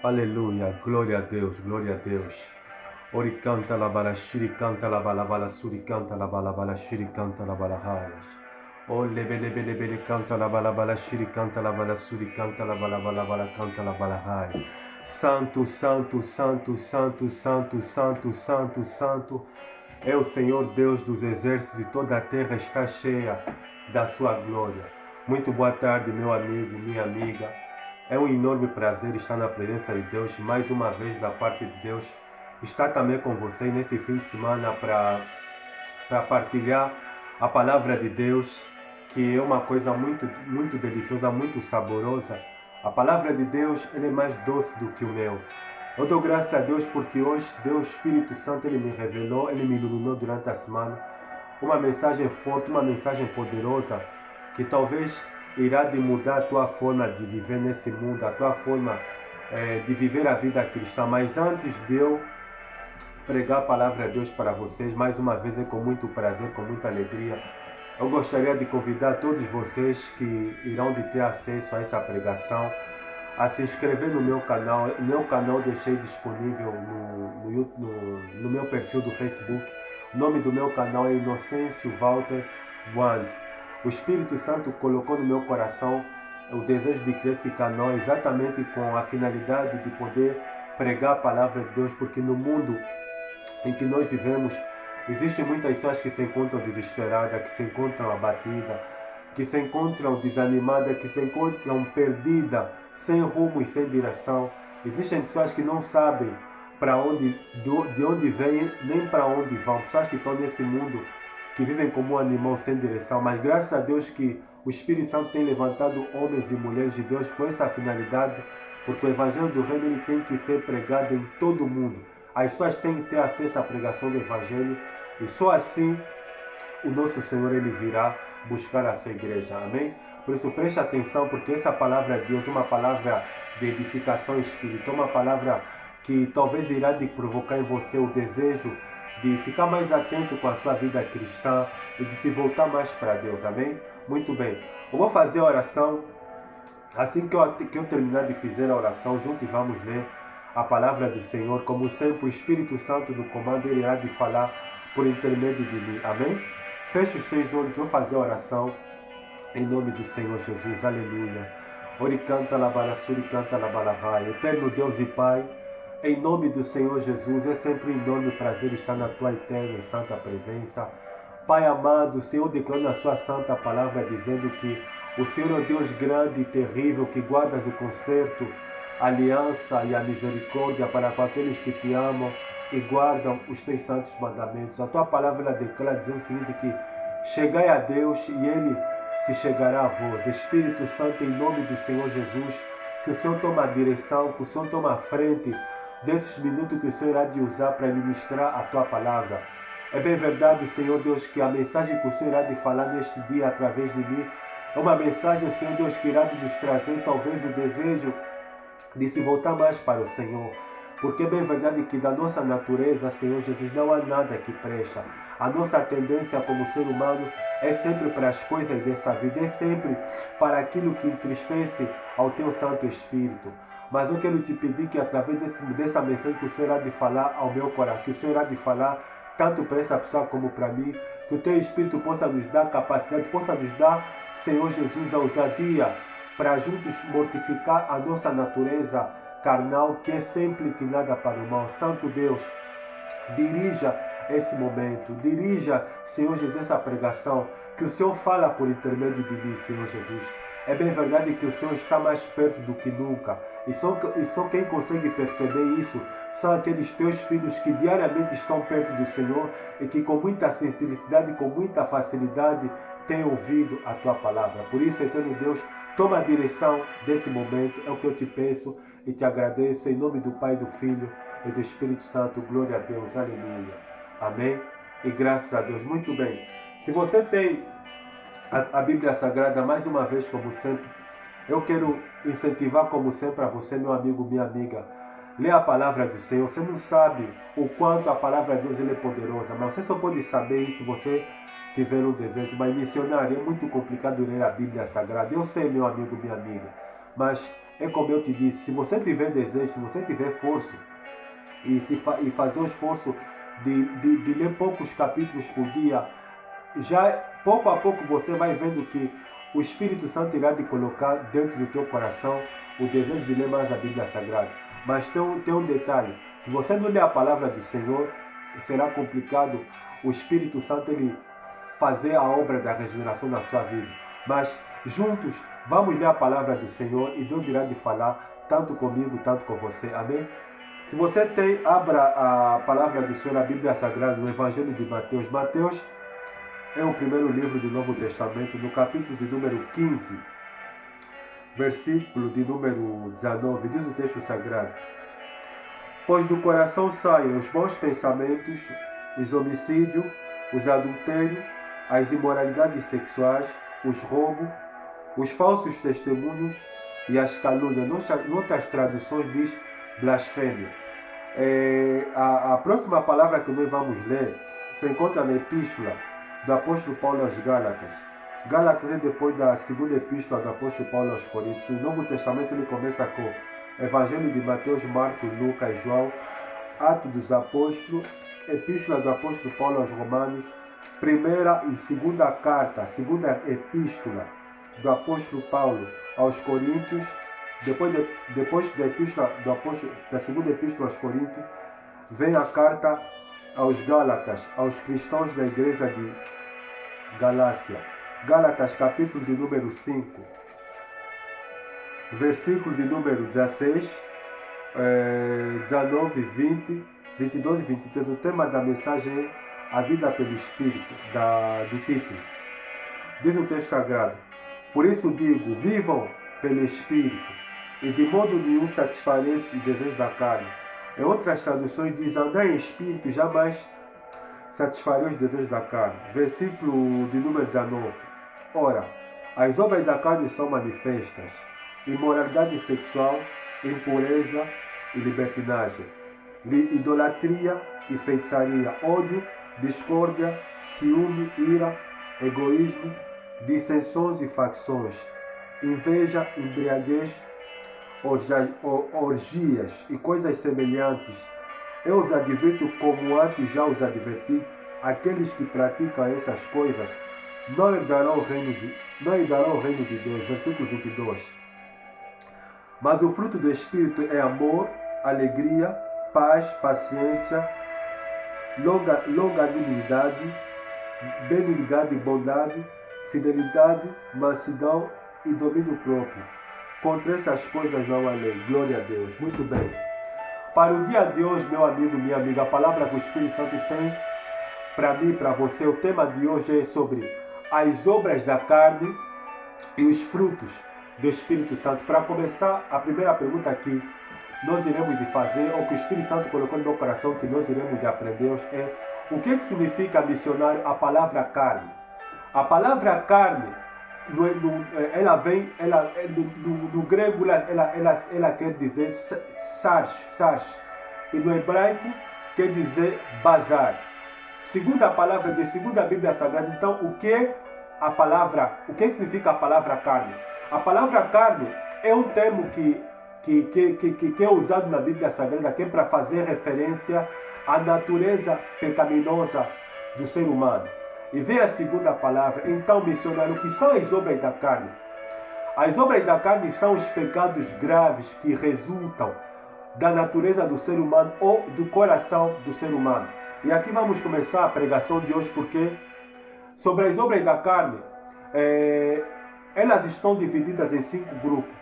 Aleluia, glória a Deus, glória a Deus. Ori canta la bala, shiri canta la bala bala, suri canta la bala bala, shiri canta la bala hayas. Oh lebe canta la bala bala, shiri canta la bala, suri canta la bala bala bala, canta la bala hayas. Santo, santo, santo, santo, santo, santo, santo, santo é o Senhor Deus dos exércitos e toda a terra está cheia da sua glória. Muito boa tarde, meu amigo, minha amiga. É um enorme prazer estar na presença de Deus, mais uma vez da parte de Deus. Estar também com vocês nesse fim de semana para partilhar a palavra de Deus, que é uma coisa muito deliciosa, muito saborosa. A palavra de Deus é mais doce do que o mel. Eu dou graças a Deus porque hoje Deus Espírito Santo ele me revelou, ele me iluminou durante a semana uma mensagem forte, uma mensagem poderosa que talvez irá de mudar a tua forma de viver nesse mundo, a tua forma de viver a vida cristã. Mas antes de eu pregar a palavra de Deus para vocês, mais uma vez é com muito prazer, com muita alegria, eu gostaria de convidar todos vocês que irão de ter acesso a essa pregação a se inscrever no meu canal. O meu canal deixei disponível no meu perfil do Facebook. O nome do meu canal é Inocêncio Walter Wands. O Espírito Santo colocou no meu coração o desejo de criar esse canal exatamente com a finalidade de poder pregar a palavra de Deus, porque no mundo em que nós vivemos existem muitas pessoas que se encontram desesperadas, que se encontram abatidas, que se encontram desanimadas, que se encontram perdidas, sem rumo e sem direção. Existem pessoas que não sabem de onde vêm, nem para onde vão. Pessoas que estão nesse mundo, que vivem como um animal sem direção. Mas graças a Deus que o Espírito Santo tem levantado homens e mulheres de Deus com essa finalidade, porque o Evangelho do Reino ele tem que ser pregado em todo o mundo. As pessoas têm que ter acesso à pregação do Evangelho e só assim o nosso Senhor ele virá buscar a sua igreja. Amém? Por isso preste atenção, porque essa palavra de Deus é uma palavra de edificação espiritual, uma palavra que talvez irá de provocar em você o desejo de ficar mais atento com a sua vida cristã e de se voltar mais para Deus. Amém? Muito bem. Eu vou fazer a oração. Assim que eu terminar de fazer a oração, juntos vamos ver a palavra do Senhor. Como sempre, o Espírito Santo no comando ele irá de falar por intermédio de mim. Amém? Feche os seus olhos, vou fazer a oração em nome do Senhor Jesus. Aleluia. Ori canta la bala, suri canta la bala, eterno Deus e Pai, em nome do Senhor Jesus, é sempre um enorme prazer estar na tua eterna e santa presença. Pai amado, o Senhor declara na sua santa palavra dizendo que o Senhor é o Deus grande e terrível, que guardas o concerto, a aliança e a misericórdia para com aqueles que te amam e guardam os teus santos mandamentos. A tua palavra ela declara dizendo o seguinte, que chegai a Deus e Ele se chegará a vós. Espírito Santo, em nome do Senhor Jesus, que o Senhor tome a direção, que o Senhor tome a frente desses minutos que o Senhor irá de usar para ministrar a tua palavra. É bem verdade, Senhor Deus, que a mensagem que o Senhor irá de falar neste dia através de mim é uma mensagem, Senhor Deus, que irá de nos trazer talvez o desejo de se voltar mais para o Senhor. Porque é bem verdade que da nossa natureza, Senhor Jesus, não há nada que presta. A nossa tendência como ser humano é sempre para as coisas dessa vida, é sempre para aquilo que entristece ao teu Santo Espírito. Mas eu quero te pedir que através dessa mensagem que o Senhor irá de falar ao meu coração, que o Senhor irá de falar tanto para essa pessoa como para mim, que o teu Espírito possa nos dar capacidade, possa nos dar, Senhor Jesus, a ousadia para juntos mortificar a nossa natureza carnal, que é sempre inclinada para o mal. Santo Deus, dirija esse momento, dirija, Senhor Jesus, essa pregação, que o Senhor fala por intermédio de mim, Senhor Jesus. É bem verdade que o Senhor está mais perto do que nunca, e só quem consegue perceber isso são aqueles teus filhos que diariamente estão perto do Senhor e que com muita simplicidade, com muita facilidade têm ouvido a tua palavra. Por isso, eterno Deus, toma a direção desse momento, é o que eu te peço e te agradeço em nome do Pai, do Filho e do Espírito Santo. Glória a Deus, aleluia. Amém? E graças a Deus. Muito bem. Se você tem a Bíblia Sagrada, mais uma vez, como sempre, eu quero incentivar, como sempre, a você, meu amigo, minha amiga, lê a palavra do Senhor. Você não sabe o quanto a palavra de Deus é poderosa, mas você só pode saber isso se você tiver um desejo. Mas missionário, é muito complicado ler a Bíblia Sagrada. Eu sei, meu amigo, minha amiga, mas é como eu te disse, se você tiver desejo, se você tiver força e fazer o esforço de ler poucos capítulos por dia, já pouco a pouco você vai vendo que o Espírito Santo irá te colocar dentro do teu coração o desejo de ler mais a Bíblia Sagrada. Mas tem um detalhe, se você não ler a palavra do Senhor, será complicado o Espírito Santo ele fazer a obra da regeneração na sua vida. Mas juntos, vamos ler a palavra do Senhor e Deus irá te falar tanto comigo, tanto com você. Amém? Se você tem, abra a palavra do Senhor, a Bíblia Sagrada, no Evangelho de Mateus. Mateus é o primeiro livro do Novo Testamento, no capítulo de número 15, versículo de número 19, diz o texto sagrado: pois do coração saem os bons pensamentos, os homicídios, os adultérios, as imoralidades sexuais, os roubos, os falsos testemunhos e as calúnias. Em outras traduções diz blasfêmia. A próxima palavra que nós vamos ler se encontra na epístola do apóstolo Paulo aos Gálatas. Gálatas é depois da segunda epístola do apóstolo Paulo aos Coríntios. No Novo Testamento ele começa com Evangelho de Mateus, Marcos, Lucas, João, Atos dos Apóstolos, Epístola do apóstolo Paulo aos Romanos, primeira e segunda carta, segunda epístola do apóstolo Paulo aos Coríntios. Depois da epístola do apóstolo, da segunda epístola aos Coríntios, vem a carta aos Gálatas, aos cristãos da igreja de Galácia. Gálatas, capítulo de número 5, versículo de número 16, 19, 20, 22 e 23. O tema da mensagem é a vida pelo Espírito, do título. Diz o texto sagrado: por isso digo, vivam pelo Espírito, e de modo nenhum satisfareis os desejos da carne. Em outras traduções diz: andar em Espírito, jamais satisfarei os desejos da carne. Versículo de número 19. Ora, as obras da carne são manifestas: imoralidade sexual, impureza e libertinagem, idolatria e feitiçaria, ódio, discórdia, ciúme, ira, egoísmo, dissensões e facções, inveja, embriaguez, orgias e coisas semelhantes. Eu os advirto, como antes já os adverti: aqueles que praticam essas coisas não herdarão o reino de Deus. Versículo 22. Mas o fruto do Espírito é amor, alegria, paz, paciência, longanimidade, benignidade, bondade, fidelidade, mansidão e domínio próprio. Contra essas coisas não há lei. Glória a Deus. Muito bem. Para o dia de hoje, meu amigo, minha amiga, a palavra que o Espírito Santo tem para mim e para você, o tema de hoje é sobre as obras da carne e os frutos do Espírito Santo. Para começar, a primeira pergunta que nós iremos de fazer, ou que o Espírito Santo colocou no meu coração, que nós iremos de aprender hoje, é: o que significa missionário a palavra carne? A palavra carne, ela vem, no grego, ela quer dizer sarx, e no hebraico quer dizer bazar. Segundo a palavra de segundo a Bíblia Sagrada, então, o que significa a palavra carne? A palavra carne é um termo que é usado na Bíblia Sagrada, que é para fazer referência à natureza pecaminosa do ser humano. E vem a segunda palavra, então, missionário, o que são as obras da carne? As obras da carne são os pecados graves que resultam da natureza do ser humano ou do coração do ser humano. E aqui vamos começar a pregação de hoje, porque sobre as obras da carne, elas estão divididas em 5 grupos.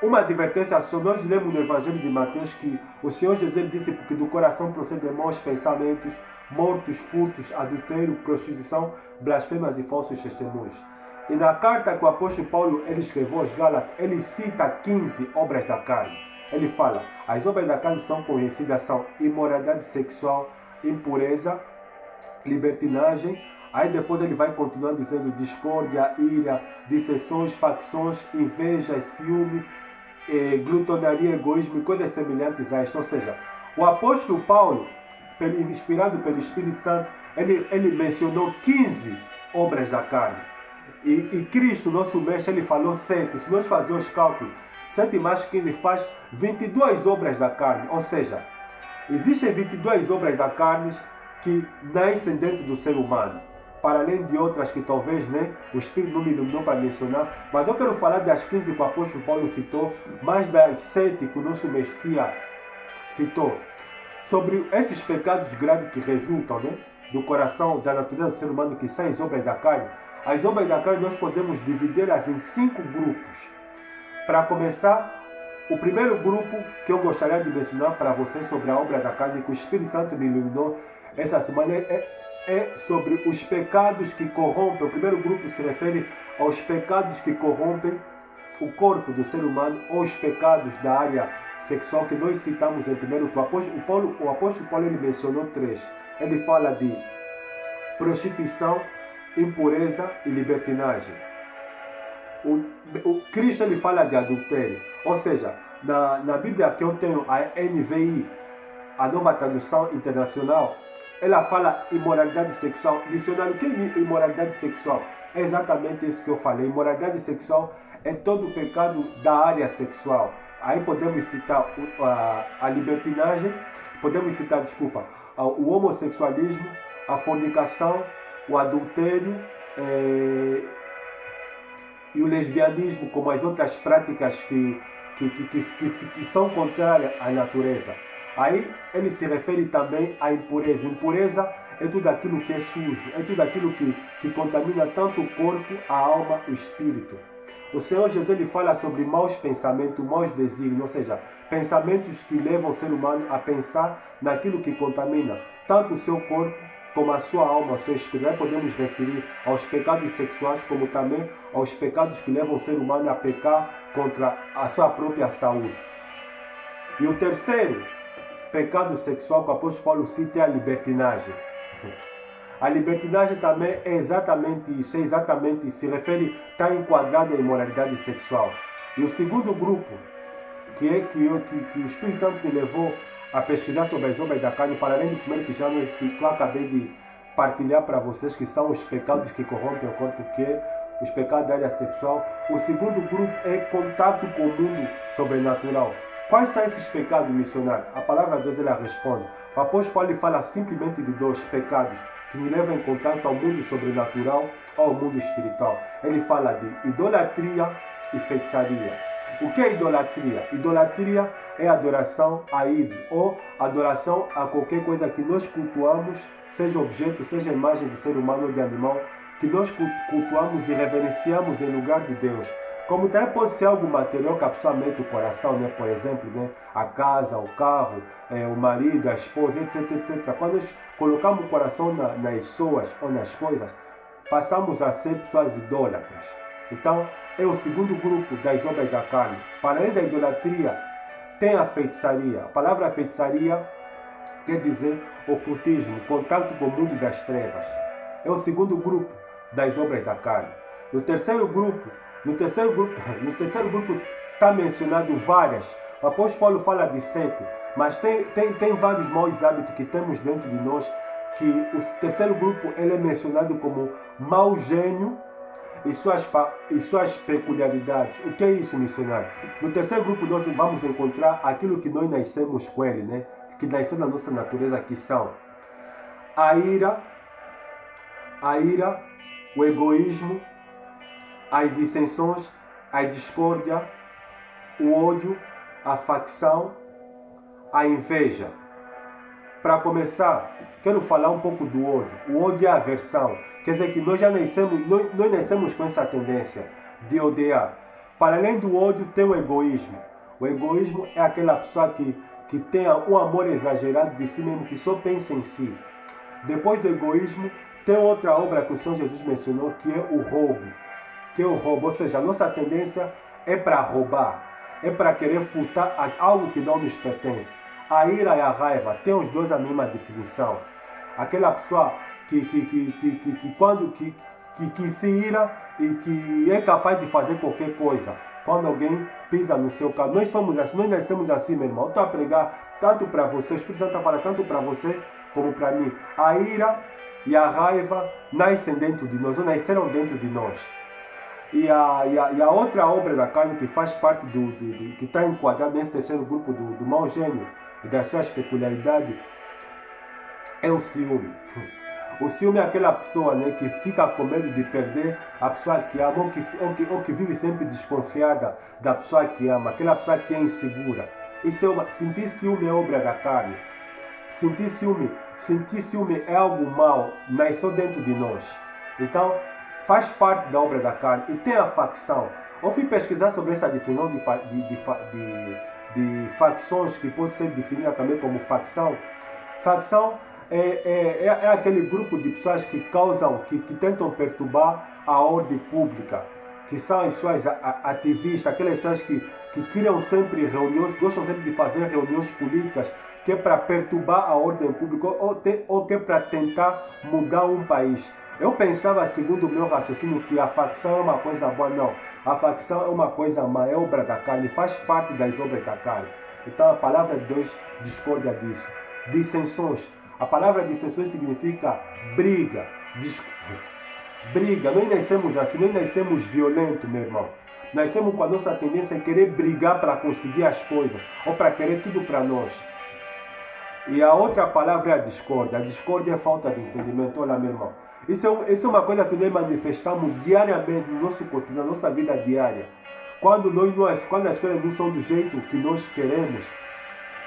Uma advertência só: nós lemos no Evangelho de Mateus que o Senhor Jesus disse que do coração procedem maus pensamentos, mortos, furtos, adultério, prostituição, blasfêmias e falsos testemunhos. E na carta que o apóstolo Paulo ele escreveu aos Gálatas, ele cita 15 obras da carne. Ele fala: as obras da carne são conhecidas, são imoralidade sexual, impureza, libertinagem. Aí depois ele vai continuar dizendo discórdia, ira, dissensões, facções, inveja, ciúme, glutonaria, egoísmo e coisas semelhantes a isto. Ou seja, o apóstolo Paulo, inspirado pelo Espírito Santo, ele mencionou 15 obras da carne. E Cristo, nosso mestre, ele falou 7. Se nós fazermos os cálculos, 7 mais 15 faz 22 obras da carne. Ou seja, existem 22 obras da carne que nascem dentro do ser humano. Para além de outras que talvez o Espírito não me iluminou para mencionar. Mas eu quero falar das 15 que o apóstolo Paulo citou, mais das 7 que o nosso Messias citou. Sobre esses pecados graves que resultam do coração, da natureza do ser humano, que são as obras da carne. As obras da carne nós podemos dividi-las em 5 grupos. Para começar, o primeiro grupo que eu gostaria de mencionar para vocês sobre a obra da carne, que o Espírito Santo me iluminou essa semana, é sobre os pecados que corrompem. O primeiro grupo se refere aos pecados que corrompem o corpo do ser humano, ou os pecados da área sexual, que nós citamos em primeiro. O apóstolo Paulo ele mencionou 3. Ele fala de prostituição, impureza e libertinagem. O Cristo ele fala de adultério. Ou seja, na Bíblia que eu tenho, a NVI, a nova tradução internacional, ela fala imoralidade sexual. Missionário, o que é imoralidade sexual? É exatamente isso que eu falei. Imoralidade sexual é todo o pecado da área sexual. Aí podemos citar a libertinagem, podemos citar, o homossexualismo, a fornicação, o adultério e o lesbianismo, como as outras práticas que são contrárias à natureza. Aí ele se refere também à impureza. Impureza é tudo aquilo que é sujo, é tudo aquilo que contamina tanto o corpo, a alma e o espírito. O Senhor Jesus ele fala sobre maus pensamentos, maus desígnios, ou seja, pensamentos que levam o ser humano a pensar naquilo que contamina tanto o seu corpo como a sua alma, o seu espírito. Aí podemos referir aos pecados sexuais, como também aos pecados que levam o ser humano a pecar contra a sua própria saúde. E o terceiro pecado sexual que o apóstolo Paulo cita é a libertinagem. A libertinagem também é exatamente isso, se refere, está enquadrado em imoralidade sexual. E o segundo grupo, que o Espírito Santo me levou a pesquisar sobre as obras da carne, para além do primeiro que eu acabei de partilhar para vocês, que são os pecados que corrompem o corpo, que é os pecados da área sexual. O segundo grupo é contato com o mundo sobrenatural. Quais são esses pecados, missionário? A palavra de Deus ela responde. O apóstolo Paulo fala simplesmente de 2 pecados que nos levam em contato ao mundo sobrenatural ou ao mundo espiritual. Ele fala de idolatria e feitiçaria. O que é idolatria? Idolatria é adoração a ídolo, ou adoração a qualquer coisa que nós cultuamos, seja objeto, seja imagem de ser humano ou de animal, que nós cultuamos e reverenciamos em lugar de Deus. Como também pode ser algo material que a pessoa mete o coração, por exemplo, a casa, o carro, o marido, a esposa, etc. Quando nós colocamos o coração nas pessoas ou nas coisas, passamos a ser pessoas idólatras. Então, é o segundo grupo das obras da carne. Para além da idolatria, tem a feitiçaria. A palavra feitiçaria quer dizer ocultismo, contato com o mundo das trevas. É o segundo grupo das obras da carne. No terceiro grupo está mencionado várias. O apóstolo Paulo fala de 7, mas tem vários maus hábitos que temos dentro de nós, que o terceiro grupo ele é mencionado como mau gênio e suas peculiaridades. O que é isso, missionário? No terceiro grupo nós vamos encontrar aquilo que nós nascemos com ele, que nasceu na nossa natureza, que são a ira, o egoísmo, as dissensões, a discórdia, o ódio, a facção, a inveja. Para começar, quero falar um pouco do ódio. O ódio é a aversão. Quer dizer que nós nascemos com essa tendência de odiar. Para além do ódio, tem o egoísmo. O egoísmo é aquela pessoa que tem um amor exagerado de si mesmo, que só pensa em si. Depois do egoísmo, tem outra obra que o Senhor Jesus mencionou, que é o roubo. Ou seja, a nossa tendência é para roubar, é para querer furtar algo que não nos pertence. A ira e a raiva têm os dois a mesma definição. Aquela pessoa que se ira e que é capaz de fazer qualquer coisa quando alguém pisa no seu carro. Nós somos assim, nós nascemos assim, meu irmão. Eu estou a pregar tanto para você, o Espírito Santo está falando tanto para você como para mim. A ira e a raiva nascem dentro de nós, ou nasceram dentro de nós. E a outra obra da carne que faz parte que está enquadrada nesse terceiro grupo do mau gênio e das suas peculiaridades é o ciúme. O ciúme é aquela pessoa, né, que fica com medo de perder a pessoa que ama ou que vive sempre desconfiada da pessoa que ama, aquela pessoa que é insegura. Sentir ciúme é obra da carne. Sentir ciúme é algo mau, nasceu dentro de nós. Então, faz parte da obra da carne. E tem a facção. Eu fui pesquisar sobre essa definição de facções, que pode ser definida também como facção. Facção é aquele grupo de pessoas que causam, que tentam perturbar a ordem pública, que são as suas ativistas, aquelas pessoas que criam sempre reuniões, gostam sempre de fazer reuniões políticas, que é para perturbar a ordem pública ou que é para tentar mudar um país. Eu pensava, segundo o meu raciocínio, que a facção é uma coisa boa. Não, a facção é uma coisa má, é obra da carne, faz parte das obras da carne. Então a palavra de Deus discorda disso. Dissensões. A palavra dissensões significa briga. Briga. Nós nascemos assim, nós nascemos violentos, meu irmão. Nascemos com a nossa tendência a querer brigar para conseguir as coisas, ou para querer tudo para nós. E a outra palavra é a discórdia. A discórdia é falta de entendimento. Olha, meu irmão. Isso é uma coisa que nós manifestamos diariamente no nosso cotidiano, na nossa vida diária. Quando as coisas não são do jeito que nós queremos,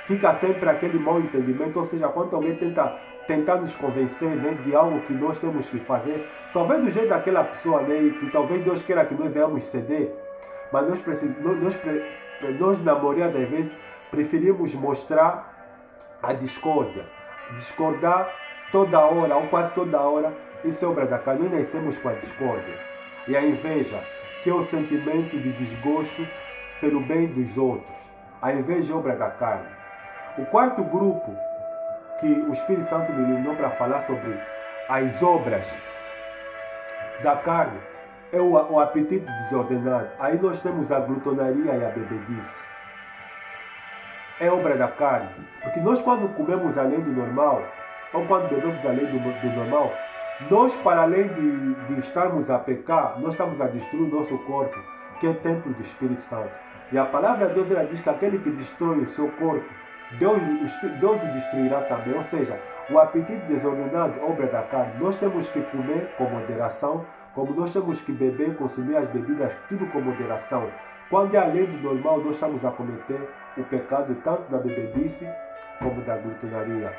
fica sempre aquele mau entendimento. Ou seja, quando alguém tentar nos convencer, né, de algo que nós temos que fazer, talvez do jeito daquela pessoa, né, que talvez Deus queira que nós venhamos ceder, mas nós na maioria das vezes preferimos mostrar a discórdia. Discordar toda hora, ou quase toda hora, isso é obra da carne. Nós nascemos com a discórdia. E a inveja, que é o sentimento de desgosto pelo bem dos outros. A inveja é obra da carne. O quarto grupo que o Espírito Santo me iluminou para falar sobre as obras da carne é o apetite desordenado. Aí nós temos a glutonaria e a bebedice. É obra da carne. Porque nós, quando comemos além do normal, ou quando bebemos além do normal, nós, para além de estarmos a pecar, nós estamos a destruir o nosso corpo, que é templo do Espírito Santo. E a palavra de Deus, ela diz que aquele que destrói o seu corpo, Deus o destruirá também. Ou seja, o apetite desordenado, obra da carne. Nós temos que comer com moderação, como nós temos que beber, consumir as bebidas, tudo com moderação. Quando é além do normal, nós estamos a cometer o pecado tanto da bebedice como da glutonaria.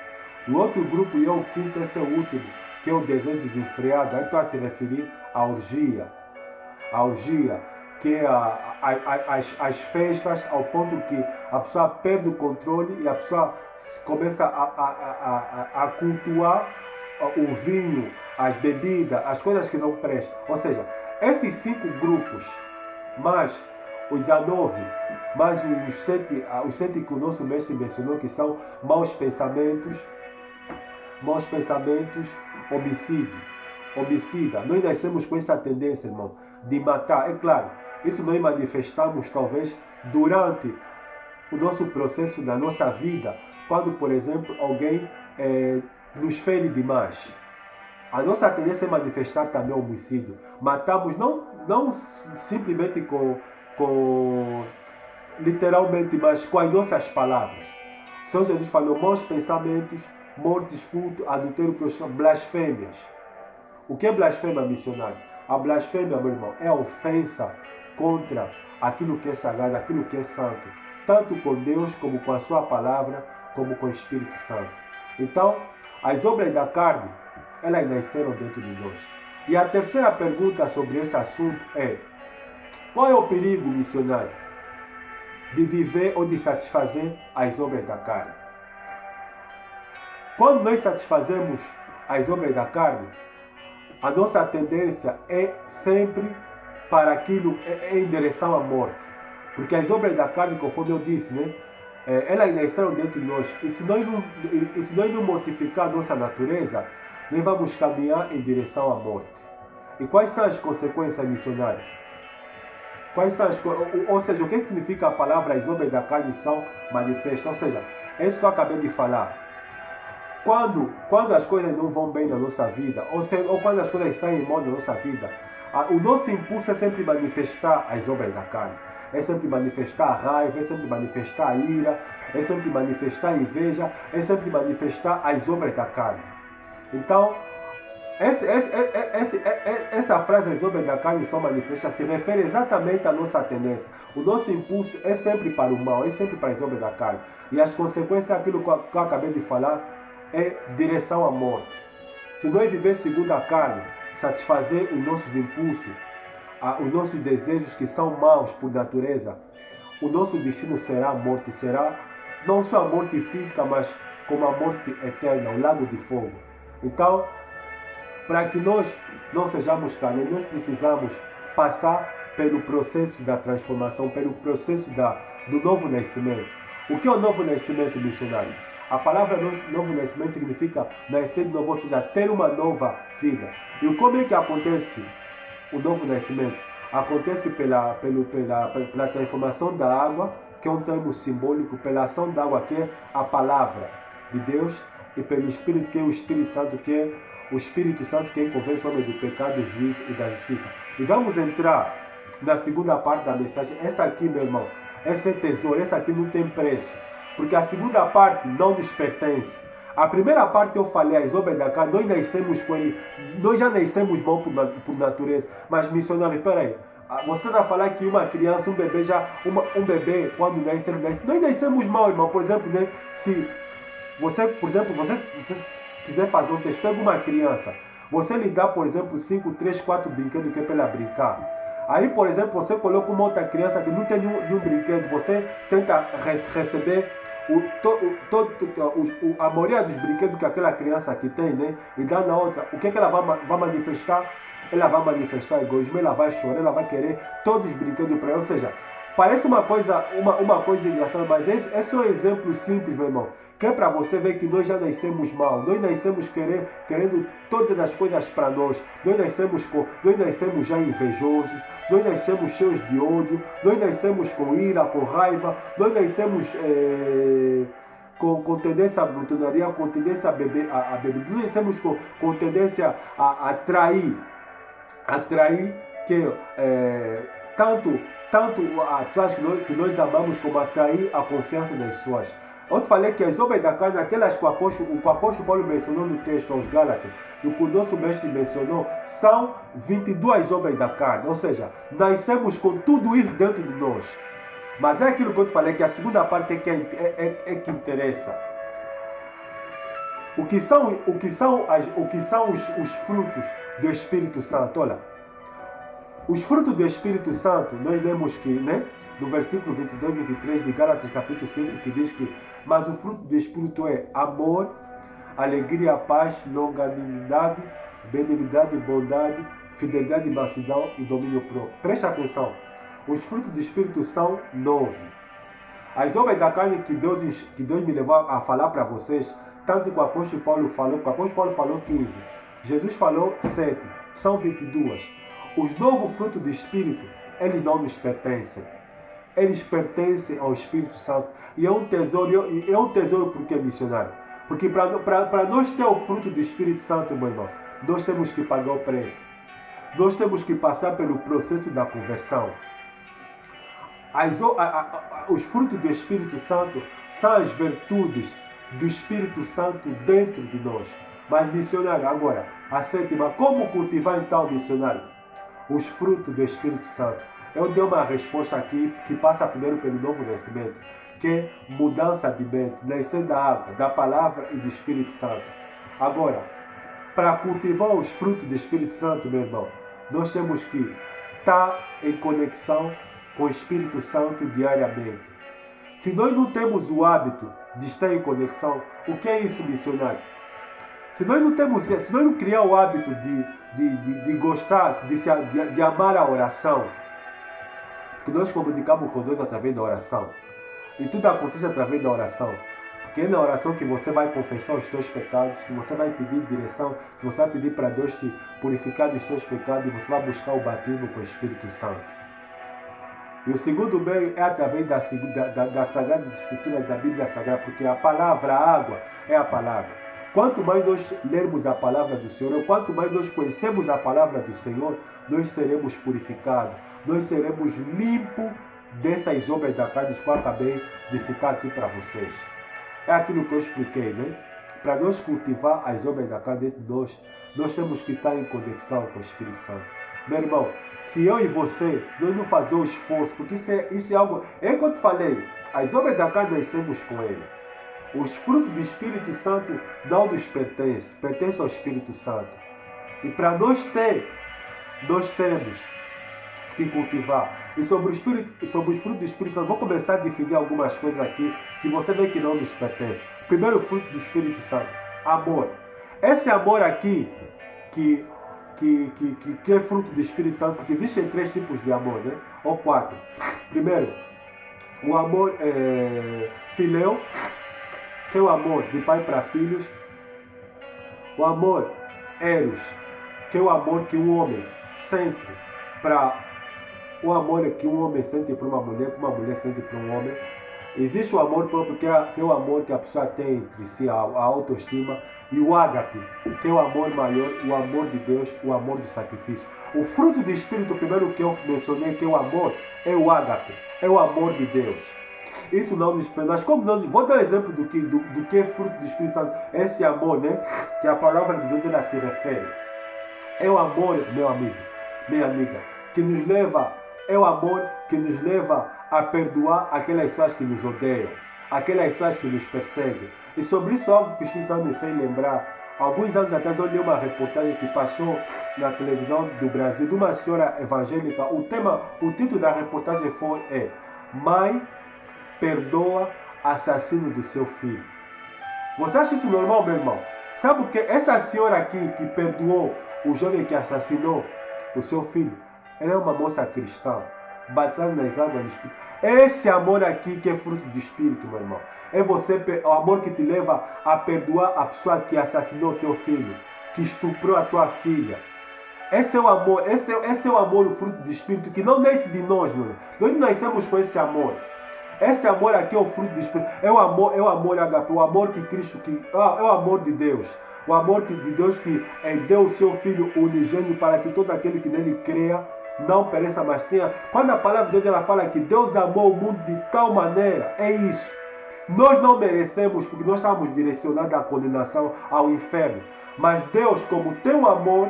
O outro grupo, e é o quinto, esse é o último, que é o desejo desenfreado. Aí estou a se referir à orgia. A orgia, que é as festas, ao ponto que a pessoa perde o controle e a pessoa começa a cultuar o vinho, as bebidas, as coisas que não prestam. Ou seja, esses 5 grupos, mais os 19, mais os 7 que o nosso mestre mencionou, que são maus pensamentos, homicida. Nós nascemos com essa tendência, irmão, de matar. É claro, isso nós manifestamos talvez durante o nosso processo da nossa vida, quando, por exemplo, alguém nos fere demais. A nossa tendência é manifestar também o homicídio. Matamos não simplesmente literalmente, mas com as nossas palavras. São Jesus falou: maus pensamentos, mortes, furto, adultério, prostituição, blasfêmias. O que é blasfêmia, missionário? A blasfêmia, meu irmão, é a ofensa contra aquilo que é sagrado, aquilo que é santo, tanto com Deus, como com a sua palavra, como com o Espírito Santo. Então, as obras da carne, elas nasceram dentro de nós. E a terceira pergunta sobre esse assunto é: qual é o perigo, missionário, de viver ou de satisfazer as obras da carne? Quando nós satisfazemos as obras da carne, a nossa tendência é sempre para aquilo, em direção à morte. Porque as obras da carne, conforme eu disse, né, elas nasceram dentro de nós. E se nós não mortificar a nossa natureza, nós vamos caminhar em direção à morte. E quais são as consequências, missionárias? Ou seja, o que significa a palavra as obras da carne são manifestas? Ou seja, é isso que eu acabei de falar. Quando as coisas não vão bem na nossa vida, ou quando as coisas saem mal na nossa vida, O nosso impulso é sempre manifestar as obras da carne. É sempre manifestar a raiva, é sempre manifestar a ira, é sempre manifestar a inveja, é sempre manifestar as obras da carne. Então, essa frase, as obras da carne são manifestas, se refere exatamente à nossa tendência. O nosso impulso é sempre para o mal, é sempre para as obras da carne. E as consequências, aquilo que eu acabei de falar, é direção à morte. Se nós vivermos segundo a carne, satisfazer os nossos impulsos, os nossos desejos que são maus por natureza, o nosso destino será a morte, será não só a morte física, mas como a morte eterna, o lago de fogo. Então, para que nós não sejamos carnes, nós precisamos passar pelo processo da transformação, pelo processo do novo nascimento. O que é o novo nascimento missionário? A palavra novo nascimento significa nascer de novo, ou seja, ter uma nova vida. E como é que acontece o novo nascimento? Acontece pela transformação da água, que é um termo simbólico, pela ação da água, que é a palavra de Deus, e pelo Espírito, que é o Espírito Santo, que é o Espírito Santo, que convence o homem do pecado, do juízo e da justiça. E vamos entrar na segunda parte da mensagem. Essa aqui, meu irmão, esse é tesouro, essa aqui não tem preço. Porque a segunda parte não nos pertence. A primeira parte eu falei, as obras da carne, nós nascemos com ele, nós já nascemos bom por natureza. Mas missionário, espera aí, você está a falar que uma criança, um bebê, quando nasce, nós nascemos mal, irmão. Por exemplo, né, se você, por exemplo, você quiser fazer um teste, pega uma criança, você lhe dá, por exemplo, 5, 3, 4 brinquedos que é para ela brincar. Aí, por exemplo, você coloca uma outra criança que não tem nenhum brinquedo, você tenta receber a maioria dos brinquedos que aquela criança aqui tem, né? E dá na outra. O que é que ela vai manifestar? Ela vai manifestar egoísmo, ela vai chorar, ela vai querer todos os brinquedos para ela. Ou seja, parece uma coisa engraçada, mas esse é um exemplo simples, meu irmão. Que é para você ver que nós já nascemos mal, nós nascemos querendo todas as coisas para nós, nós nascemos já invejosos, nós nascemos cheios de ódio, nós nascemos com ira, com raiva, nós nascemos com tendência à glutonaria, com tendência a beber, nós nascemos com tendência a trair, que tanto as pessoas que nós amamos, como a trair a confiança das pessoas. Eu te falei que as obras da carne, aquelas que o apóstolo Paulo mencionou no texto aos Gálatas, e o que o nosso mestre mencionou, são 22 obras da carne. Ou seja, nascemos com tudo isso dentro de nós. Mas é aquilo que eu te falei, que a segunda parte é que interessa. O que são os frutos do Espírito Santo? Olha, os frutos do Espírito Santo, nós lemos que, né? No versículo 22 e 23 de Gálatas capítulo 5, que diz que mas o fruto do Espírito é amor, alegria, paz, longanimidade, benignidade, bondade, fidelidade, mansidão e domínio próprio. Preste atenção, os frutos do Espírito são 9. As obras da carne que Deus me levou a falar para vocês, tanto que o apóstolo Paulo falou 15, Jesus falou 7, são 22. Os novos frutos do Espírito, eles não nos pertencem. Eles pertencem ao Espírito Santo. E é um tesouro porque é missionário. Porque para nós ter o fruto do Espírito Santo, meu irmão, nós temos que pagar o preço. Nós temos que passar pelo processo da conversão. Os frutos do Espírito Santo são as virtudes do Espírito Santo dentro de nós. Mas missionário, agora, a sétima, como cultivar então missionário? Os frutos do Espírito Santo. Eu dei uma resposta aqui que passa primeiro pelo novo nascimento, que é mudança de mente, nascer da água, da palavra e do Espírito Santo. Agora, para cultivar os frutos do Espírito Santo, meu irmão, nós temos que estar em conexão com o Espírito Santo diariamente. Se nós não temos o hábito de estar em conexão, o que é isso, missionário? Se nós não criar o hábito de gostar, de amar a oração, que nós comunicamos com Deus através da oração. E tudo acontece através da oração. Porque é na oração que você vai confessar os teus pecados, que você vai pedir direção, que você vai pedir para Deus te purificar dos teus pecados e você vai buscar o batismo com o Espírito Santo. E o segundo meio é através das Sagradas Escrituras, da Bíblia Sagrada, porque a palavra, a água, é a palavra. Quanto mais nós lermos a palavra do Senhor, quanto mais nós conhecemos a palavra do Senhor, nós seremos purificados, nós seremos limpos dessas obras da carne que eu acabei de citar aqui para vocês. É aquilo que eu expliquei, né? Para nós cultivar as obras da carne dentro de nós temos que estar em conexão com o Espírito Santo. Meu irmão, se eu e você, nós não fazer o esforço, porque isso é algo... É como eu te falei, as obras da carne nascemos com ele. Os frutos do Espírito Santo não nos pertencem ao Espírito Santo. E para nós temos que cultivar. E sobre os frutos do Espírito Santo, vou começar a definir algumas coisas aqui que você vê que não nos pertence. Primeiro fruto do Espírito Santo, amor. Esse amor aqui que é fruto do Espírito Santo, porque existem 3 tipos de amor, né? Ou 4. Primeiro, o amor filéu, que é o amor de pai para filhos. O amor eros, que é o amor que um homem sente para... O amor que um homem sente para uma mulher, que uma mulher sente para um homem. Existe o amor próprio, que é o amor que a pessoa tem entre si, a autoestima. E o ágape, que é o amor maior, o amor de Deus, o amor do sacrifício. O fruto do Espírito, primeiro que eu mencionei, que é o amor, é o ágape, é o amor de Deus. Isso não nos prende. Mas como não, vou dar um exemplo do que é fruto do Espírito Santo, esse amor, né? Que a palavra de Deus ela se refere. É o amor, meu amigo, minha amiga, que nos leva, é o amor que nos leva a perdoar aquelas pessoas que nos odeiam, aquelas pessoas que nos perseguem. E sobre isso, algo que o Espírito Santo me fez lembrar. Alguns anos atrás eu li uma reportagem que passou na televisão do Brasil de uma senhora evangélica. O título da reportagem foi Mãe perdoa assassino do seu filho. Você acha isso normal, meu irmão? Sabe o que? Essa senhora aqui que perdoou o jovem que assassinou o seu filho, ela é uma moça cristã, batizada nas águas do Espírito. Esse amor aqui que é fruto do Espírito, meu irmão. É o amor que te leva a perdoar a pessoa que assassinou teu filho, que estuprou a tua filha. Esse é o amor, esse é o amor, o fruto do Espírito, que não nasce de nós, meu irmão. Nós não nascemos com esse amor. Esse amor aqui é o fruto do Espírito. É o amor agape, o amor que Cristo, é o amor de Deus. O amor de Deus que deu o seu Filho unigênito para que todo aquele que nele creia não pereça, mas tenha. Quando a palavra de Deus ela fala que Deus amou o mundo de tal maneira, é isso. Nós não merecemos, porque nós estamos direcionados à condenação, ao inferno. Mas Deus, como tem o amor,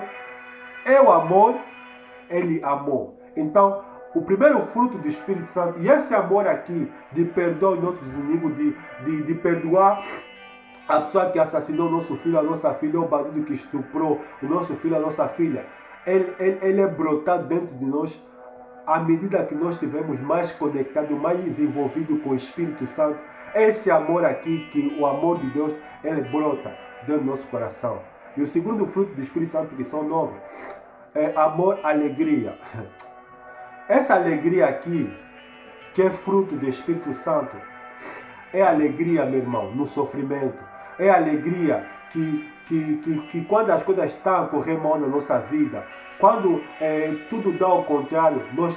Ele amou. Então, o primeiro fruto do Espírito Santo, e esse amor aqui, de perdoar os nossos inimigos, de perdoar a pessoa que assassinou o nosso filho, a nossa filha, o bandido que estuprou o nosso filho, a nossa filha, ele é brotado dentro de nós à medida que nós estivermos mais conectados, mais envolvidos com o Espírito Santo. Esse amor aqui, que o amor de Deus, ele brota dentro do nosso coração. E o segundo fruto do Espírito Santo, que são 9, é amor, alegria. Essa alegria aqui, que é fruto do Espírito Santo, é alegria, meu irmão, no sofrimento. É alegria que quando as coisas estão a correr mal na nossa vida, quando tudo dá ao contrário, nós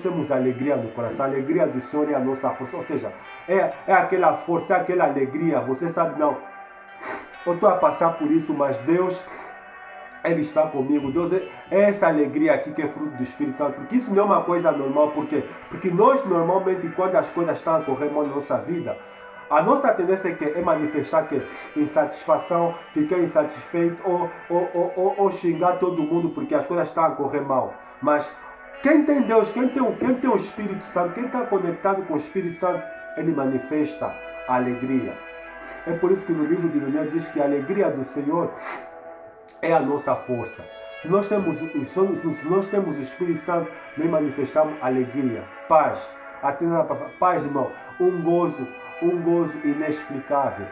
temos alegria no coração. A alegria do Senhor é a nossa força. Ou seja, é aquela força, é aquela alegria. Você sabe, não, eu estou a passar por isso, mas Deus, Ele está comigo. Deus é essa alegria aqui que é fruto do Espírito Santo. Porque isso não é uma coisa normal. Por quê? Porque nós normalmente, quando as coisas estão a correr mal na nossa vida, a nossa tendência é manifestar insatisfação, ficar insatisfeito ou xingar todo mundo porque as coisas estão a correr mal. Mas quem tem Deus, quem tem o Espírito Santo, quem está conectado com o Espírito Santo, ele manifesta a alegria. É por isso que no livro de Neemias diz que a alegria do Senhor é a nossa força. Se nós temos o Espírito Santo, nós manifestamos alegria, paz. Paz, irmão, um gozo inexplicável.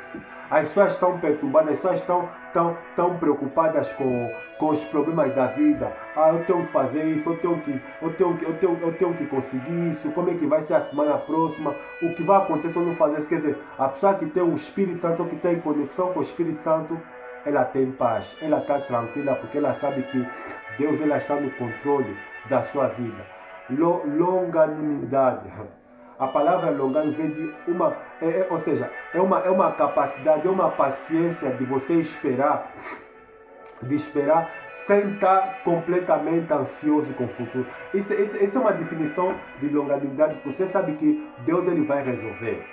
As pessoas estão perturbadas, as pessoas estão preocupadas com os problemas da vida. Eu tenho que fazer isso, eu tenho que conseguir isso, como é que vai ser a semana próxima, o que vai acontecer se eu não fazer isso. Quer dizer, a pessoa que tem o Espírito Santo, que tem conexão com o Espírito Santo, ela tem paz, ela está tranquila, porque ela sabe que Deus ela está no controle da sua vida. Longanimidade. A palavra longânimo vem de uma, ou seja, é uma capacidade, é uma paciência de você esperar, sem estar completamente ansioso com o futuro. Isso é uma definição de longanimidade, porque você sabe que Deus ele vai resolver.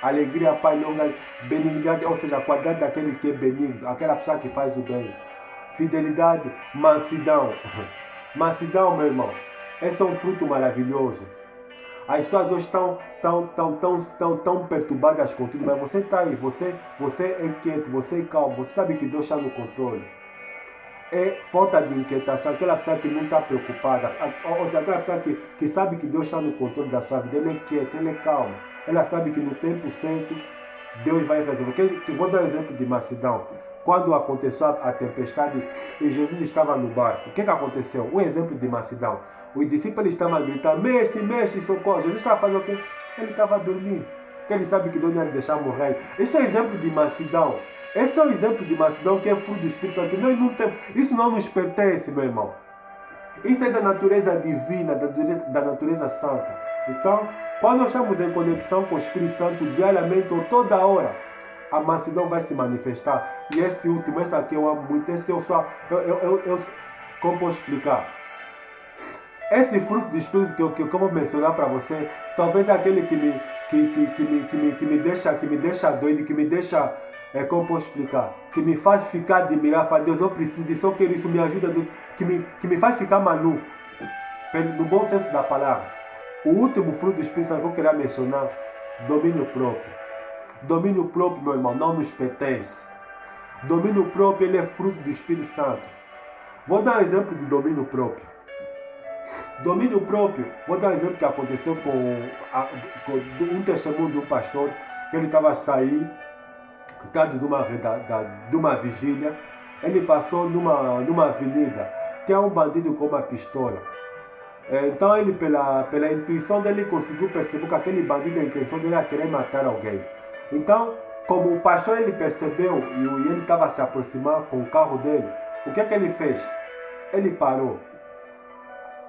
Alegria, paz, longa, benignidade, ou seja, a qualidade daquele que é benigno, aquela pessoa que faz o bem. Fidelidade, mansidão. Mansidão, meu irmão, esse é um fruto maravilhoso. As pessoas hoje estão perturbadas com tudo, mas você está aí, você é quieto, você é calmo, você sabe que Deus está no controle. É falta de inquietação, aquela pessoa que não está preocupada, ou seja, aquela pessoa que sabe que Deus está no controle da sua vida, ele é quieto, ele é calmo, ela sabe que no tempo certo Deus vai resolver. Vou dar um exemplo de mansidão. Quando aconteceu a tempestade e Jesus estava no barco, o que aconteceu? Um exemplo de mansidão. Os discípulos estavam a gritar, mexe, socorro. Jesus estava fazendo o quê? Ele estava dormindo. Porque ele sabe que Deus não ia deixar morrer. Esse é um exemplo de mansidão. Esse é um exemplo de mansidão que é fruto do Espírito Santo. Nós não temos. Isso não nos pertence, meu irmão. Isso é da natureza divina, da natureza santa. Então, quando nós estamos em conexão com o Espírito Santo diariamente ou toda hora, a mansidão vai se manifestar. E esse último, esse aqui eu amo muito. Esse como posso explicar? Esse fruto do Espírito que eu vou mencionar para você, talvez é aquele que me deixa doido, que me deixa, como posso explicar? Que me faz ficar admirar, falar, Deus, eu preciso disso, eu quero isso, me ajuda, que me faz ficar maluco, no bom senso da palavra. O último fruto do Espírito Santo que eu queria mencionar, domínio próprio. Domínio próprio, meu irmão, não nos pertence. Domínio próprio, ele é fruto do Espírito Santo. Vou dar um exemplo de domínio próprio. Domínio próprio, vou dar um exemplo que aconteceu com um testemunho de um pastor, que ele estava a sair, tarde de uma vigília, ele passou numa avenida, tinha um bandido com uma pistola. Então ele, pela intuição dele, conseguiu perceber que aquele bandido, a intenção dele era querer matar alguém. Então, como o pastor ele percebeu e ele estava a se aproximar com o carro dele, o que ele fez? Ele parou,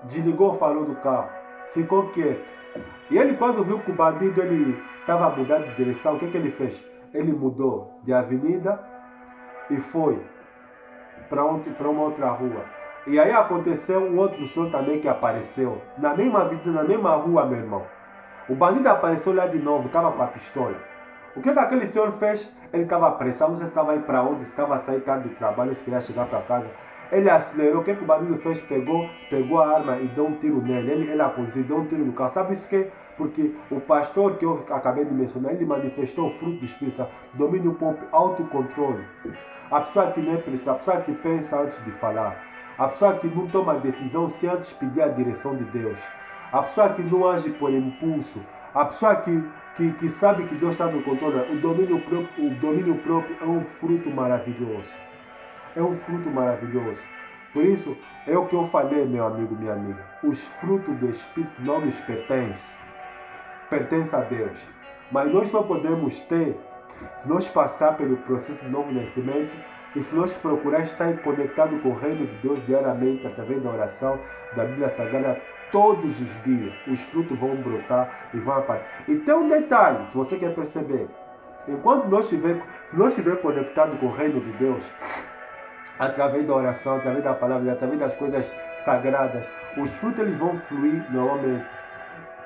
desligou o farol do carro, ficou quieto. E ele, quando viu que o bandido ele estava mudando de direção, o que ele fez? Ele mudou de avenida e foi para uma outra rua. E aí aconteceu um outro som também que apareceu na mesma avenida, na mesma rua, meu irmão. O bandido apareceu lá de novo, estava com a pistola. O que aquele senhor fez? Ele estava apressado, não sei se estava aí para onde, estava a sair tarde do trabalho, se queria chegar para casa. Ele acelerou, o que o bandido fez? Pegou a arma e deu um tiro nele. Ele aconselhou, deu um tiro no carro. Sabe isso que? Porque o pastor que eu acabei de mencionar, ele manifestou o fruto do Espírito Santo, domínio próprio, autocontrole. A pessoa que nem precisa, a pessoa que pensa antes de falar, a pessoa que não toma decisão sem antes pedir a direção de Deus, a pessoa que não age por impulso, a pessoa que sabe que Deus está no controle. O domínio próprio é um fruto maravilhoso. É um fruto maravilhoso. Por isso, é o que eu falei, meu amigo, minha amiga. Os frutos do Espírito não nos pertencem. Pertencem a Deus. Mas nós só podemos ter se nós passar pelo processo de novo nascimento e se nós procurar estar conectado com o reino de Deus diariamente, através da oração, da Bíblia Sagrada, todos os dias. Os frutos vão brotar e vão aparecer. E tem um detalhe, se você quer perceber. Enquanto nós estiver conectado com o reino de Deus, através da oração, através da palavra, através das coisas sagradas, os frutos eles vão fluir normalmente.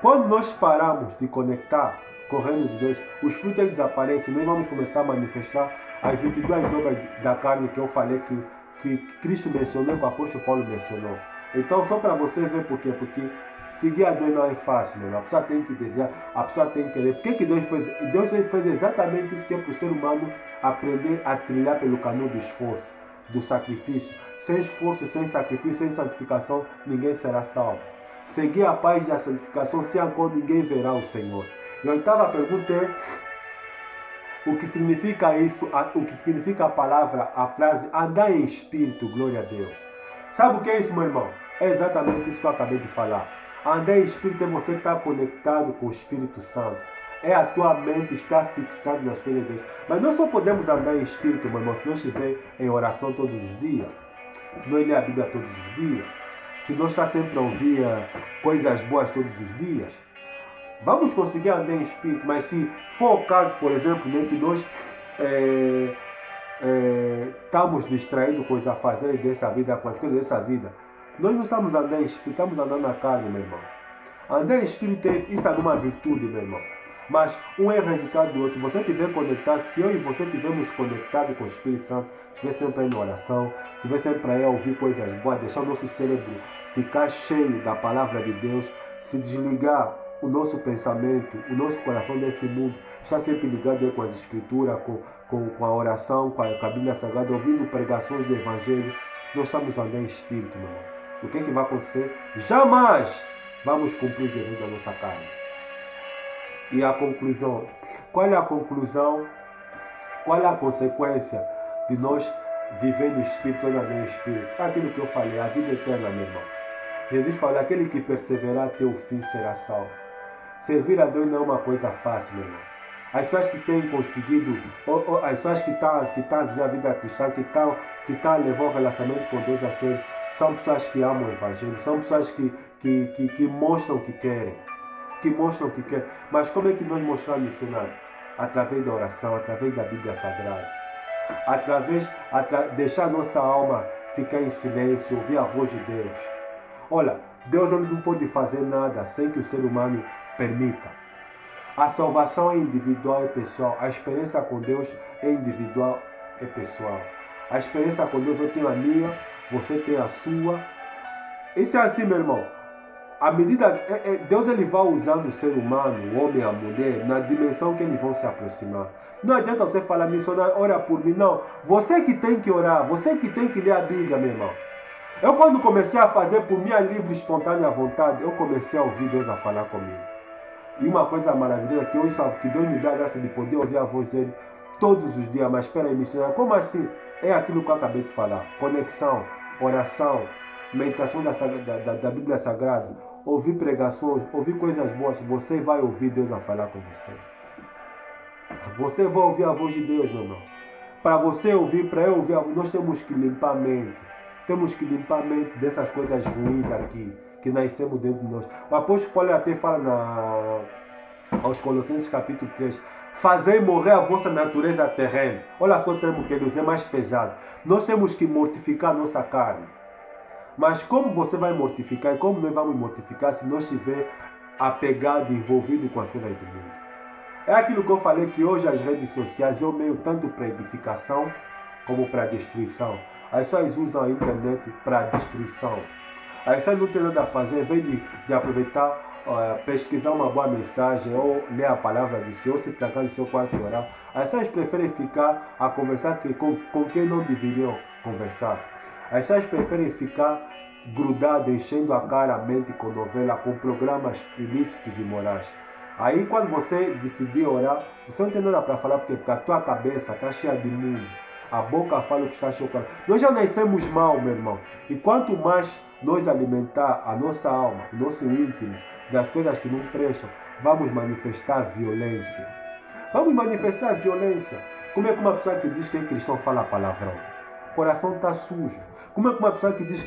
Quando nós paramos de conectar com o reino de Deus, os frutos eles desaparecem. Nós vamos começar a manifestar as 22 obras da carne que eu falei que Cristo mencionou, que o apóstolo Paulo mencionou. Então, só para você ver por quê? Porque seguir a Deus não é fácil, meu. A pessoa tem que desejar, a pessoa tem que querer. Por que Deus fez? Deus fez exatamente isso que é para o ser humano aprender a trilhar pelo caminho do esforço, do sacrifício. Sem esforço, sem sacrifício, sem santificação, ninguém será salvo. Seguir a paz e a santificação, sem a qual ninguém verá o Senhor. E a oitava pergunta é: o que significa isso? O que significa a palavra, a frase andar em espírito, glória a Deus? Sabe o que é isso, meu irmão? É exatamente isso que eu acabei de falar. Andar em espírito é você estar conectado com o Espírito Santo. É a tua mente estar fixada nas coisas de Deus. Mas nós só podemos andar em espírito, meu irmão, se nós estiver em oração todos os dias. Se nós ler a Bíblia todos os dias. Se nós estar sempre a ouvir coisas boas todos os dias. Vamos conseguir andar em espírito, mas se for o caso, por exemplo, né, que nós estamos distraídos com os afazeres dessa vida, com as coisas dessa vida, nós não estamos andando em espírito, estamos andando na carne, meu irmão. Andar em espírito, isso é uma virtude, meu irmão. Mas um é resultado do outro. Você estiver conectado, se eu e você estivermos conectados com o Espírito Santo, estiver sempre aí na oração, estiver sempre aí a ouvir coisas boas, deixar o nosso cérebro ficar cheio da palavra de Deus, se desligar o nosso pensamento, o nosso coração desse mundo, estar sempre ligado aí com as escrituras, com a oração, com a Bíblia Sagrada, ouvindo pregações do Evangelho, nós estamos andando em espírito, meu irmão. O que vai acontecer? Jamais vamos cumprir os desejos da nossa carne. E a conclusão? Qual é a conclusão? Qual é a consequência de nós viver no Espírito ou não no Espírito? É aquilo que eu falei, a vida eterna, meu irmão. Jesus falou, aquele que perseverar até o fim será salvo. Servir a Deus não é uma coisa fácil, meu irmão. As pessoas que têm conseguido, as pessoas que estão a viver a vida cristã, que estão a levar o relacionamento com Deus a sério, são pessoas que amam o Evangelho, são pessoas que mostram o que querem. Mas como é que nós mostramos, missionário? Através da oração, através da Bíblia Sagrada. Deixar nossa alma ficar em silêncio, ouvir a voz de Deus. Olha, Deus não pode fazer nada sem que o ser humano permita. A salvação é individual e pessoal. A experiência com Deus é individual e pessoal. A experiência com Deus, eu tenho a minha, você tem a sua. Isso é assim, meu irmão. À medida Deus ele vai usando o ser humano, o homem e a mulher, na dimensão que eles vão se aproximar. Não adianta você falar, missionário, ora por mim. Não. Você que tem que orar, você que tem que ler a Bíblia, meu irmão. Eu quando comecei a fazer por minha livre e espontânea vontade, eu comecei a ouvir Deus a falar comigo. E uma coisa maravilhosa que Deus me dá a graça de poder ouvir a voz dele todos os dias. Mas espera aí, missionário, como assim? É aquilo que eu acabei de falar. Conexão, oração, meditação da Bíblia Sagrada, ouvir pregações, ouvir coisas boas, você vai ouvir Deus a falar com você. Você vai ouvir a voz de Deus, meu irmão. Para você ouvir, para eu ouvir, nós temos que limpar a mente. Temos que limpar a mente dessas coisas ruins aqui, que nascemos dentro de nós. O apóstolo Paulo até fala aos Colossenses capítulo 3, fazei morrer a vossa natureza terrena. Olha só o termo que ele usa, é mais pesado. Nós temos que mortificar a nossa carne. Mas como você vai mortificar e como nós vamos mortificar se nós estiver apegado, envolvido com as coisas do mundo? É aquilo que eu falei, que hoje as redes sociais é o meio tanto para edificação como para destruição. As pessoas usam a internet para destruição. As pessoas não têm nada a fazer, em vez de aproveitar, pesquisar uma boa mensagem ou ler a palavra de Deus, ou se trancar no seu quarto e orar. As pessoas preferem ficar a conversar com quem não deveriam conversar. As pessoas preferem ficar grudadas, enchendo a cara, a mente com novela, com programas ilícitos e morais. Aí quando você decidir orar, você não tem nada para falar, porque a tua cabeça está cheia de mundo. A boca fala o que está chocando. Nós já nascemos mal, meu irmão. E quanto mais nós alimentar a nossa alma, o nosso íntimo, das coisas que não prestam, vamos manifestar violência. Vamos manifestar violência. Como é que uma pessoa que diz que é cristão fala palavrão? O coração está sujo. Como é que uma pessoa que diz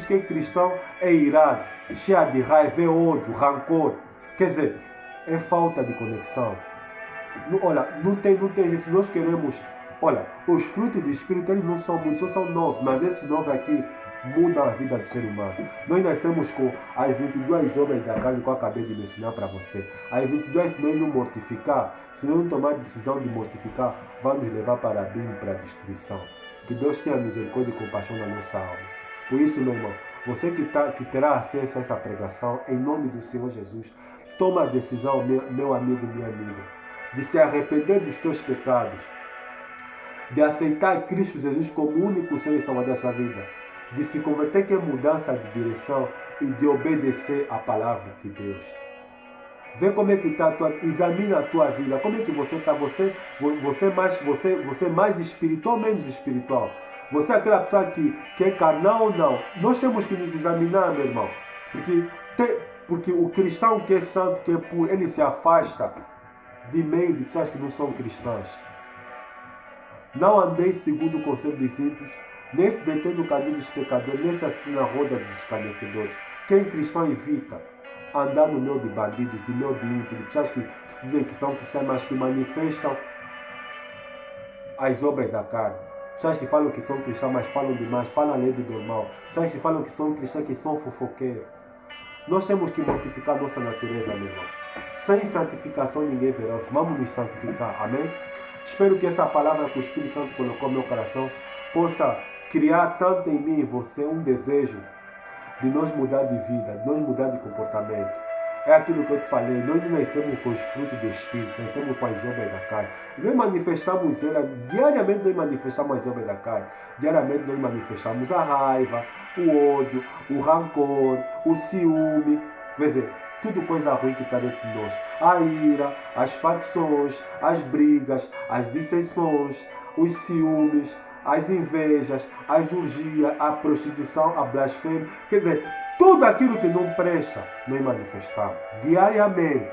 que é cristão é irado, cheia de raiva, é ódio, rancor? Quer dizer, é falta de conexão. Olha, não tem isso. Nós queremos. Olha, os frutos do Espírito eles não são muitos, só são 9, mas esses 9 aqui mudam a vida do ser humano. Nós nascemos com as 22 obras da carne que eu acabei de mencionar para você. As 22, se nós não mortificar, se nós não tomar a decisão de mortificar, vai nos levar para a abismo, para a destruição. Que Deus tenha misericórdia e compaixão na nossa alma. Por isso, meu irmão, você que terá acesso a essa pregação, em nome do Senhor Jesus, toma a decisão, meu amigo, minha amiga, de se arrepender dos teus pecados, de aceitar Cristo Jesus como o único Senhor e Salvador da sua vida, de se converter, que é mudança de direção e de obedecer a palavra de Deus. Vê como é que está examina a tua vida, como é que você está, você mais espiritual ou menos espiritual? Você é aquela pessoa que é carnal ou não? Nós temos que nos examinar, meu irmão, porque o cristão que é santo, que é puro, ele se afasta de meio de pessoas que não são cristãs. Não andeis segundo o conselho dos ímpios, nem se detém no caminho dos pecadores, nem se assina na roda dos escarnecedores. Quem cristão evita. andar no meio de bandidos, no meio de ímpios, de pessoas que dizem que são cristãs, mas que manifestam as obras da carne. Pessoas que falam que são cristãs, mas falam demais, falam além do normal. Pessoas que falam que são cristãs, que são fofoqueiros. Nós temos que mortificar nossa natureza, meu irmão. Sem santificação ninguém verá. Vamos nos santificar, amém? Espero que essa palavra que o Espírito Santo colocou no meu coração possa criar tanto em mim e você um desejo de nós mudar de vida, de nós mudar de comportamento. É aquilo que eu te falei, nós não nascemos com os frutos do Espírito, nascemos com as obras da carne. Nós manifestamos ela, diariamente nós manifestamos as obras da carne. Diariamente nós manifestamos a raiva, o ódio, o rancor, o ciúme. Quer dizer, tudo coisa ruim que está dentro de nós. A ira, as facções, as brigas, as dissensões, os ciúmes, as invejas, as urgias, a prostituição, a blasfêmia. Quer dizer, tudo aquilo que não presta, nós manifestamos diariamente.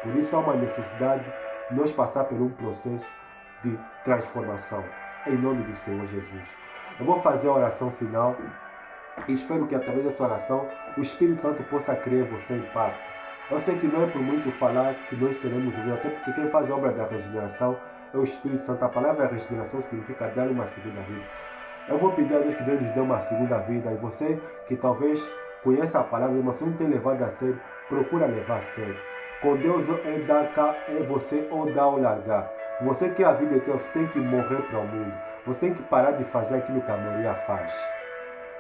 Por isso há uma necessidade de nós passar por um processo de transformação. Em nome do Senhor Jesus. Eu vou fazer a oração final e espero que através dessa oração o Espírito Santo possa criar em você impacto. Eu sei que não é por muito falar que nós seremos livres, até porque quem faz a obra da regeneração é o Espírito Santo. A palavra regeneração significa dar uma segunda vida. Eu vou pedir a Deus que Deus nos dê uma segunda vida. E você que talvez conheça a palavra, mas não tem levado a sério, procura levar a sério. Com Deus é dar cá, é você ou dar ou largar. Você quer a vida eterna, você tem que morrer para o mundo. Você tem que parar de fazer aquilo que a maioria faz.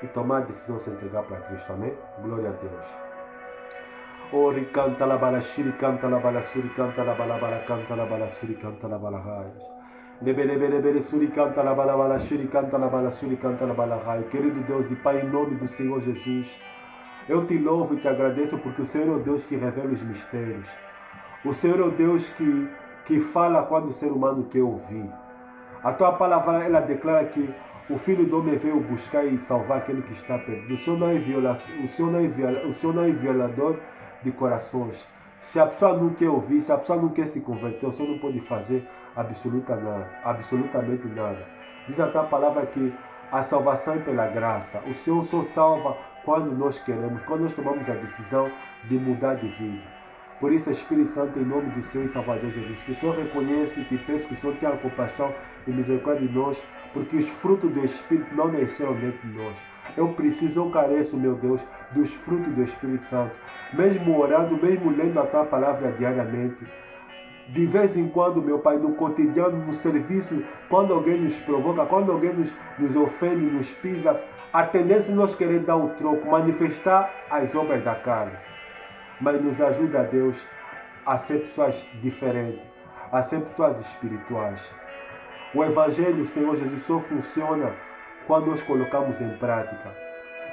E tomar a decisão de se entregar para Cristo, amém? Glória a Deus. Ori canta la bala shiri canta la bala suri canta la bala bala canta la bala suri canta la bala raios. Lebele suri canta la bala shiri canta la bala suri canta la bala raios. Querido Deus e Pai, em nome do Senhor Jesus, eu te louvo e te agradeço porque o Senhor é o Deus que revela os mistérios. O Senhor é o Deus que fala quando o ser humano quer ouvir. A tua palavra, ela declara que o Filho do Homem veio buscar e salvar aquele que está perdido. O Senhor não é violador de corações. Se a pessoa não quer ouvir, se a pessoa não quer se converter, o Senhor não pode fazer absolutamente nada. Diz a tua palavra que a salvação é pela graça. O Senhor só salva quando nós queremos, quando nós tomamos a decisão de mudar de vida. Por isso, Espírito Santo, em nome do Senhor e Salvador Jesus Cristo, eu reconheço e te peço que o Senhor tenha compaixão e misericórdia de nós, porque os frutos do Espírito não nasceram dentro de nós. Eu careço, meu Deus, dos frutos do Espírito Santo. Mesmo orando, mesmo lendo a tua palavra diariamente, de vez em quando, meu Pai, no cotidiano, no serviço, quando alguém nos provoca, quando alguém nos ofende, nos pisa, a tendência é nós querer dar o troco, manifestar as obras da carne. Mas nos ajuda, Deus, a ser pessoas diferentes, a ser pessoas espirituais. O Evangelho, Senhor Jesus, só funciona quando nós colocamos em prática.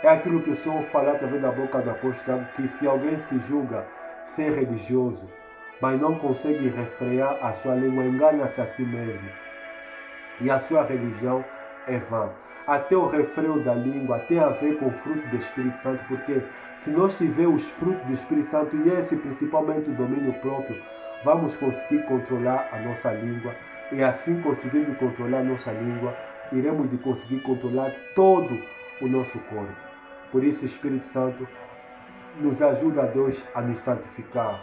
É aquilo que o Senhor fala através da boca do apóstolo, que se alguém se julga ser religioso, mas não consegue refrear a sua língua, engana-se a si mesmo. E a sua religião é vã. Até o refreio da língua tem a ver com o fruto do Espírito Santo, porque se nós tivermos os frutos do Espírito Santo, e esse principalmente o domínio próprio, vamos conseguir controlar a nossa língua, e assim conseguindo controlar a nossa língua, iremos conseguir controlar todo o nosso corpo. Por isso, Espírito Santo, nos ajuda, Deus, a nos santificar,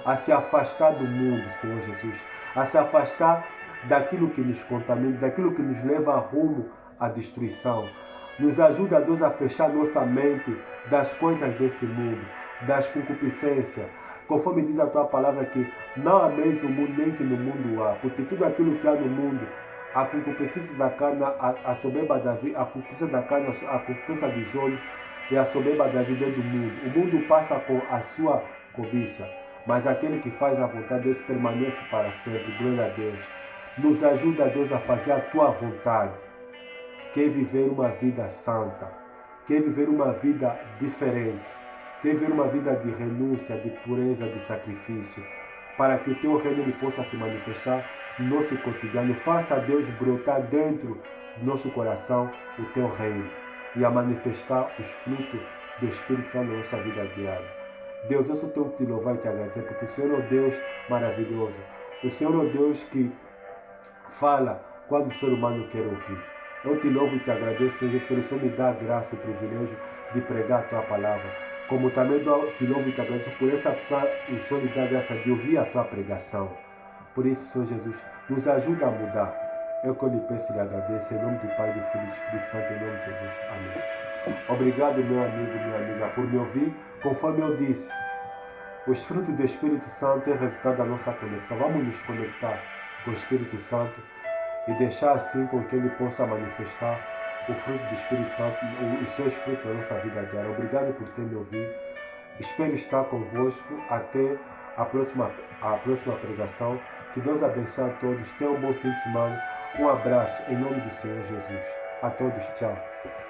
a se afastar do mundo, Senhor Jesus, a se afastar daquilo que nos contamina, daquilo que nos leva a rumo à destruição. Nos ajuda, Deus, a fechar nossa mente das coisas desse mundo, das concupiscências. Conforme diz a tua palavra que não ameis o mundo, nem que no mundo há. Porque tudo aquilo que há no mundo, a concupiscência da carne, a soberba da vida, a concupiscência da carne, a concupiscência dos olhos e a soberba da vida do mundo. O mundo passa com a sua cobiça, mas aquele que faz a vontade de Deus permanece para sempre. Glória a Deus. Nos ajuda, Deus, a fazer a tua vontade. Quer viver uma vida santa, quer viver uma vida diferente, quer viver uma vida de renúncia, de pureza, de sacrifício, para que o teu reino possa se manifestar no nosso cotidiano. Faça, Deus, brotar dentro do nosso coração o teu reino e a manifestar os frutos do Espírito Santo na nossa vida diária. Deus, eu só tenho que te louvar e te agradecer, porque o Senhor é o Deus maravilhoso. O Senhor é o Deus que fala quando o ser humano quer ouvir. Eu te louvo e te agradeço, Senhor, porque o Senhor me dá a graça e o privilégio de pregar a tua palavra. como também te louvo e te agradeço por essa pessoa, o Senhor me dá a graça de ouvir a tua pregação. Por isso, Senhor Jesus, nos ajuda a mudar. Eu que eu lhe peço e lhe agradeço, em nome do Pai, do Filho e do Espírito Santo, em nome de Jesus. Amém. Obrigado, meu amigo, minha amiga, por me ouvir. Conforme eu disse, os frutos do Espírito Santo é resultado da nossa conexão. Vamos nos conectar com o Espírito Santo e deixar assim com que ele possa manifestar o fruto do Espírito Santo, os seus frutos na nossa vida diária. Obrigado por ter me ouvido. Espero estar convosco até a próxima pregação. Que Deus abençoe a todos. Tenham um bom fim de semana. Um abraço em nome do Senhor Jesus. A todos, tchau.